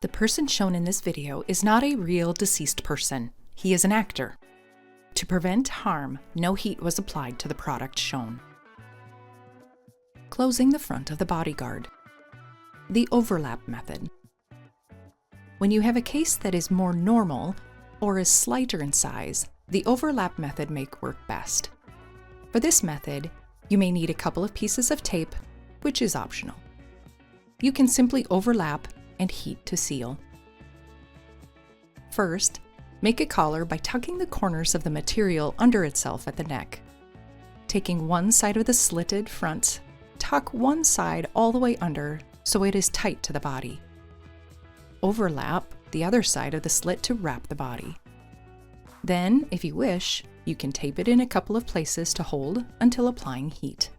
The person shown in this video is not a real deceased person. He is an actor. To prevent harm, no heat was applied to the product shown. Closing the front of the BodyGuard. The overlap method. When you have a case that is more normal or is slighter in size, the overlap method may work best. For this method, you may need a couple of pieces of tape, which is optional. You can simply overlap and heat to seal. First, make a collar by tucking the corners of the material under itself at the neck. Taking one side of the slitted front, tuck one side all the way under so it is tight to the body. Overlap the other side of the slit to wrap the body. Then, if you wish, you can tape it in a couple of places to hold until applying heat.